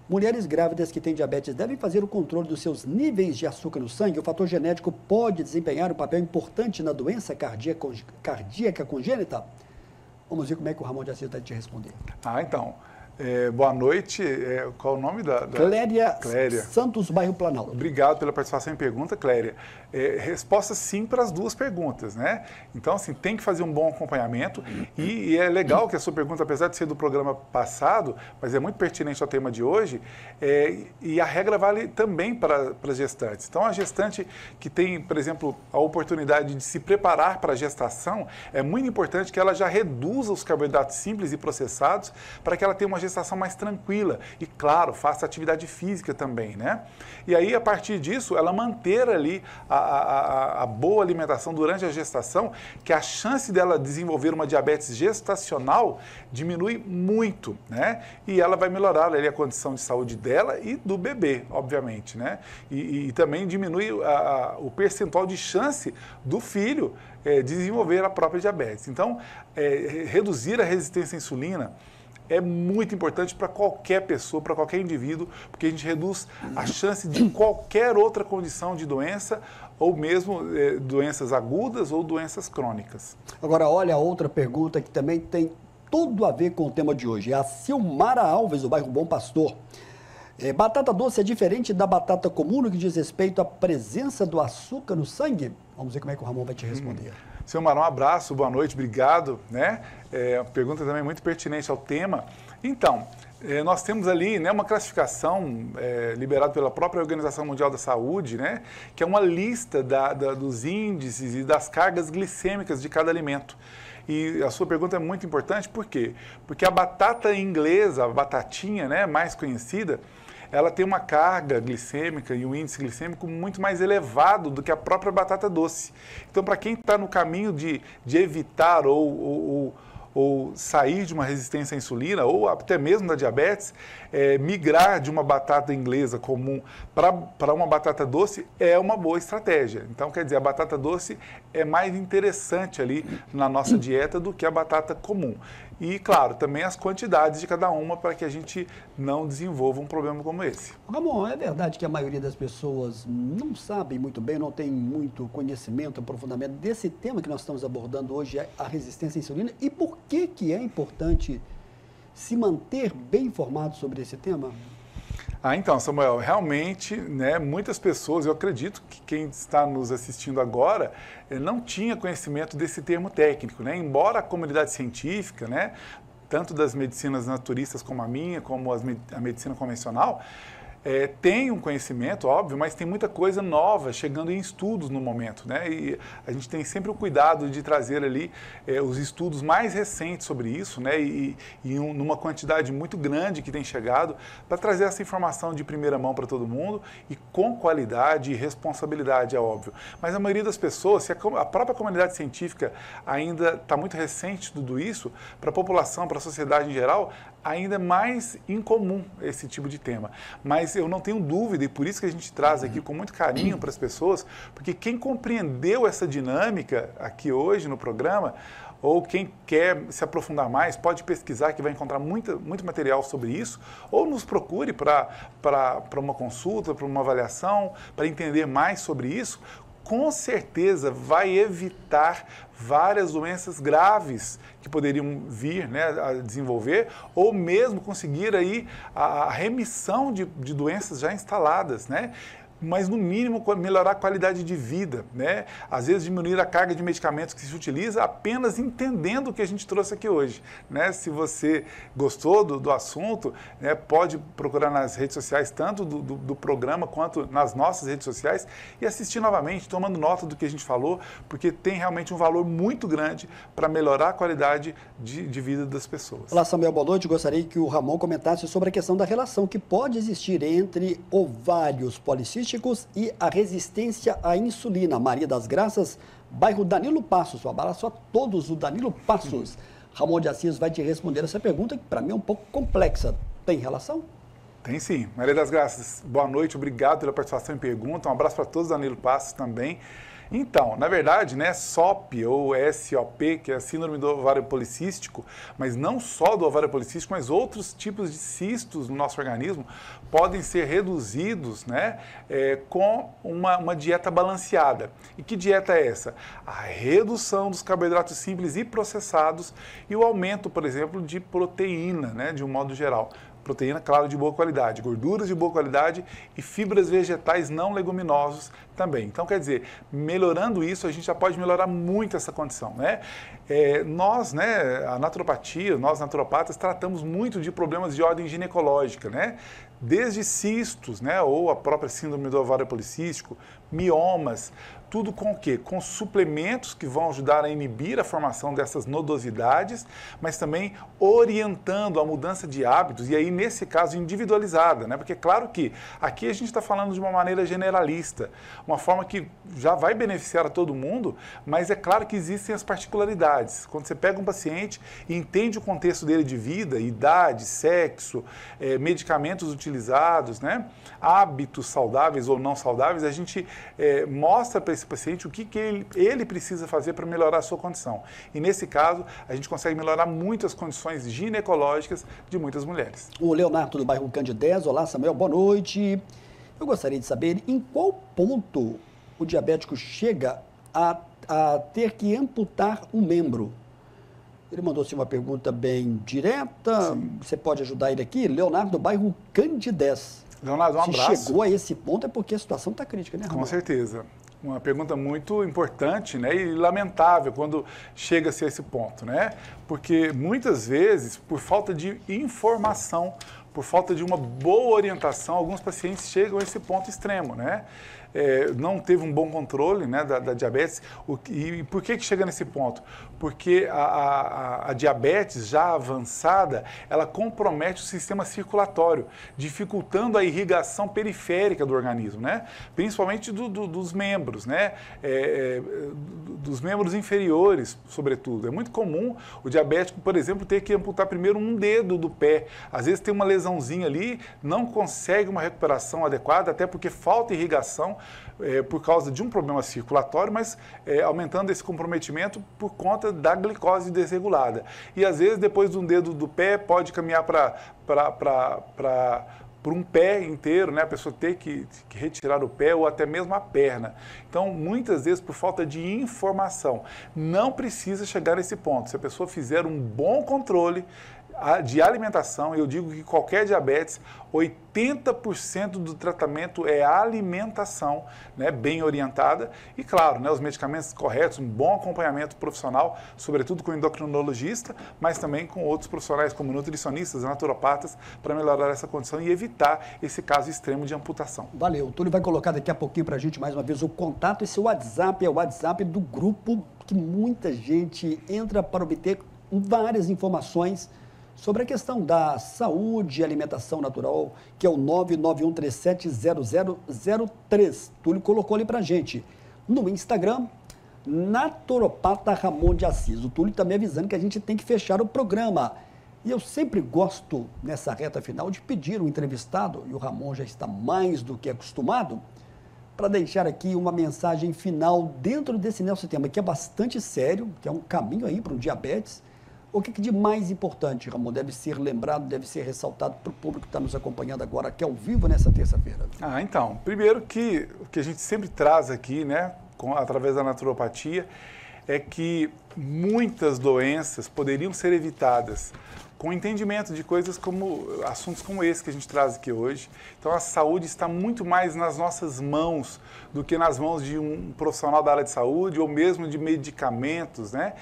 S1: Mulheres grávidas que têm diabetes devem fazer o controle dos seus níveis de açúcar no sangue? O fator genético pode desempenhar um papel importante na doença cardíaca congênita? Vamos ver como é que o Ramon de Assis vai te responder.
S2: Então... boa noite. Qual o nome da...
S1: Cléria Santos, bairro Planalto.
S2: Obrigado pela participação em pergunta, Cléria. Resposta sim para as duas perguntas, né? Então, assim, tem que fazer um bom acompanhamento e é legal que a sua pergunta, apesar de ser do programa passado, mas é muito pertinente ao tema de hoje, e a regra vale também para gestantes. Então, a gestante que tem, por exemplo, a oportunidade de se preparar para a gestação, é muito importante que ela já reduza os carboidratos simples e processados para que ela tenha uma gestação mais tranquila. E, claro, faça atividade física também, né? E aí, a partir disso, ela manter ali a boa alimentação durante a gestação, que a chance dela desenvolver uma diabetes gestacional diminui muito, né? E ela vai melhorar ali a condição de saúde dela e do bebê, obviamente, né? E também diminui o percentual de chance do filho desenvolver a própria diabetes. Então, reduzir a resistência à insulina é muito importante para qualquer pessoa, para qualquer indivíduo, porque a gente reduz a chance de qualquer outra condição de doença, ou mesmo doenças agudas ou doenças crônicas.
S1: Agora, olha a outra pergunta que também tem tudo a ver com o tema de hoje. É a Silmara Alves, do bairro Bom Pastor. Batata doce é diferente da batata comum no que diz respeito à presença do açúcar no sangue? Vamos ver como é que o Ramon vai te responder.
S2: Seu Marão, um abraço, boa noite, obrigado, né? Uma pergunta também muito pertinente ao tema. Então, nós temos ali, né, uma classificação liberada pela própria Organização Mundial da Saúde, né, que é uma lista dos índices e das cargas glicêmicas de cada alimento. E a sua pergunta é muito importante, por quê? Porque a batata inglesa, a batatinha, né, mais conhecida, ela tem uma carga glicêmica e um índice glicêmico muito mais elevado do que a própria batata doce. Então, para quem está no caminho de evitar ou sair de uma resistência à insulina, ou até mesmo da diabetes, migrar de uma batata inglesa comum para uma batata doce é uma boa estratégia. Então, quer dizer, a batata doce é mais interessante ali na nossa dieta do que a batata comum. E, claro, também as quantidades de cada uma para que a gente não desenvolva um problema como esse.
S1: Ramon, é verdade que a maioria das pessoas não sabe muito bem, não tem muito conhecimento, aprofundamento desse tema que nós estamos abordando hoje, a resistência à insulina, e por que é importante se manter bem informado sobre esse tema?
S2: Então, Samuel, realmente, né, muitas pessoas, eu acredito que quem está nos assistindo agora não tinha conhecimento desse termo técnico, né? Embora a comunidade científica, né, tanto das medicinas naturistas como a minha, como a medicina convencional, tem um conhecimento, óbvio, mas tem muita coisa nova chegando em estudos no momento, né? E a gente tem sempre o cuidado de trazer ali os estudos mais recentes sobre isso, né? E numa quantidade muito grande que tem chegado, para trazer essa informação de primeira mão para todo mundo e com qualidade e responsabilidade, é óbvio. Mas a maioria das pessoas, se a própria comunidade científica ainda está muito recente tudo isso, para a população, para a sociedade em geral, ainda é mais incomum esse tipo de tema. Mas eu não tenho dúvida, e por isso que a gente traz aqui com muito carinho para as pessoas, porque quem compreendeu essa dinâmica aqui hoje no programa, ou quem quer se aprofundar mais, pode pesquisar, que vai encontrar muito material sobre isso, ou nos procure para uma consulta, para uma avaliação, para entender mais sobre isso. Com certeza vai evitar várias doenças graves que poderiam vir, né, a desenvolver, ou mesmo conseguir aí a remissão de doenças já instaladas, né? Mas, no mínimo, melhorar a qualidade de vida, né? Às vezes, diminuir a carga de medicamentos que se utiliza apenas entendendo o que a gente trouxe aqui hoje, né? Se você gostou do assunto, né, pode procurar nas redes sociais, tanto do programa quanto nas nossas redes sociais, e assistir novamente, tomando nota do que a gente falou, porque tem realmente um valor muito grande para melhorar a qualidade de vida das pessoas.
S1: Olá, Samuel, boa noite. Gostaria que o Ramon comentasse sobre a questão da relação que pode existir entre ovários policísticos e a resistência à insulina. Maria das Graças, bairro Danilo Passos. Um abraço a todos o Danilo Passos. Ramon de Assis vai te responder essa pergunta, que para mim é um pouco complexa. Tem relação?
S2: Tem sim. Maria das Graças, boa noite, obrigado pela participação e pergunta. Um abraço para todos, Danilo Passos também. Então, na verdade, né, SOP ou SOP, que é a síndrome do ovário policístico, mas não só do ovário policístico, mas outros tipos de cistos no nosso organismo podem ser reduzidos, né, com uma dieta balanceada. E que dieta é essa? A redução dos carboidratos simples e processados e o aumento, por exemplo, de proteína, né, de um modo geral. Proteína, claro, de boa qualidade, gorduras de boa qualidade e fibras vegetais não leguminosos também. Então, quer dizer, melhorando isso, a gente já pode melhorar muito essa condição, né? Nós, né, a naturopatia, nós naturopatas, tratamos muito de problemas de ordem ginecológica, né? Desde cistos, né, ou a própria síndrome do ovário policístico, miomas, tudo com o quê? Com suplementos que vão ajudar a inibir a formação dessas nodosidades, mas também orientando a mudança de hábitos, e aí nesse caso individualizada, né? Porque é claro que aqui a gente está falando de uma maneira generalista, uma forma que já vai beneficiar a todo mundo, mas é claro que existem as particularidades. Quando você pega um paciente e entende o contexto dele de vida, idade, sexo, medicamentos utilizados, né? Hábitos saudáveis ou não saudáveis, a gente mostra para esse paciente o que ele precisa fazer para melhorar a sua condição. E nesse caso, a gente consegue melhorar muito as condições ginecológicas de muitas mulheres.
S1: O Leonardo do bairro Candidez, olá Samuel, boa noite. Eu gostaria de saber em qual ponto o diabético chega a ter que amputar um membro. Ele mandou-se uma pergunta bem direta. Sim. Você pode ajudar ele aqui? Leonardo do bairro Candidez.
S2: Leonardo, um abraço.
S1: Se chegou a esse ponto é porque a situação está crítica, né, Ramon?
S2: Com certeza. Uma pergunta muito importante, né, e lamentável quando chega-se a esse ponto, né? Porque muitas vezes, por falta de informação, por falta de uma boa orientação, alguns pacientes chegam a esse ponto extremo, né? Não teve um bom controle, né, da diabetes. E por que chega nesse ponto? Porque a diabetes já avançada, ela compromete o sistema circulatório, dificultando a irrigação periférica do organismo, né? Principalmente dos membros, né? Dos membros inferiores, sobretudo. É muito comum o diabético, por exemplo, ter que amputar primeiro um dedo do pé. Às vezes tem uma lesãozinha ali, não consegue uma recuperação adequada, até porque falta irrigação, por causa de um problema circulatório, mas aumentando esse comprometimento por conta da glicose desregulada. E às vezes, depois de um dedo do pé, pode caminhar para um pé inteiro, né? A pessoa ter que retirar o pé ou até mesmo a perna. Então, muitas vezes, por falta de informação, não precisa chegar nesse ponto. Se a pessoa fizer um bom controle de alimentação, eu digo que qualquer diabetes, 80% do tratamento é alimentação, né, bem orientada e, claro, né, os medicamentos corretos, um bom acompanhamento profissional, sobretudo com o endocrinologista, mas também com outros profissionais como nutricionistas, naturopatas, para melhorar essa condição e evitar esse caso extremo de amputação.
S1: Valeu. O Túlio vai colocar daqui a pouquinho para a gente mais uma vez o contato. Esse WhatsApp é o WhatsApp do grupo que muita gente entra para obter várias informações sobre a questão da saúde e alimentação natural, que é o 991370003. Túlio colocou ali pra gente. No Instagram, Naturopata Ramon de Assis. O Túlio também avisando que a gente tem que fechar o programa. E eu sempre gosto, nessa reta final, de pedir um entrevistado, e o Ramon já está mais do que acostumado, para deixar aqui uma mensagem final dentro desse nosso tema, que é bastante sério, que é um caminho aí para o diabetes. O que de mais importante, Ramon, deve ser lembrado, deve ser ressaltado para o público que está nos acompanhando agora, aqui ao vivo, nessa terça-feira?
S2: Então, primeiro que o que a gente sempre traz aqui, né, através da naturopatia, é que muitas doenças poderiam ser evitadas com entendimento de coisas como, assuntos como esse que a gente traz aqui hoje. Então, a saúde está muito mais nas nossas mãos do que nas mãos de um profissional da área de saúde ou mesmo de medicamentos, né?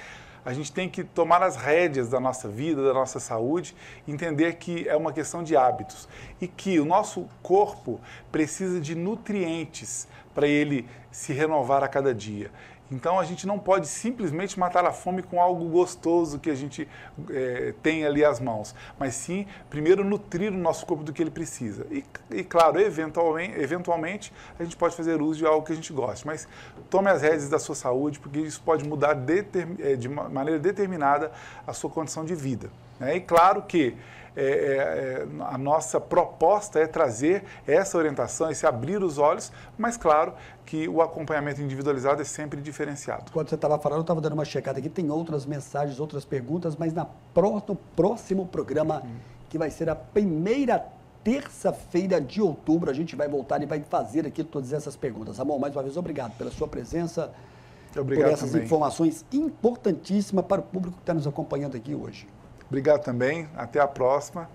S2: A gente tem que tomar as rédeas da nossa vida, da nossa saúde, entender que é uma questão de hábitos e que o nosso corpo precisa de nutrientes para ele se renovar a cada dia. Então, a gente não pode simplesmente matar a fome com algo gostoso que a gente tem ali às mãos, mas sim, primeiro, nutrir o nosso corpo do que ele precisa. E claro, eventualmente, a gente pode fazer uso de algo que a gente goste, mas tome as rédeas da sua saúde, porque isso pode mudar de maneira determinada a sua condição de vida, né? E claro que a nossa proposta é trazer essa orientação, esse abrir os olhos, mas claro que o acompanhamento individualizado é sempre diferenciado.
S1: Quando você estava falando, eu estava dando uma checada aqui, tem outras mensagens, outras perguntas, mas no próximo programa, que vai ser a primeira terça-feira de outubro, a gente vai voltar e vai fazer aqui todas essas perguntas. Ramon, mais uma vez, obrigado pela sua presença,
S2: obrigado
S1: por essas
S2: também.
S1: Informações importantíssimas para o público que está nos acompanhando aqui hoje.
S2: Obrigado também, até a próxima.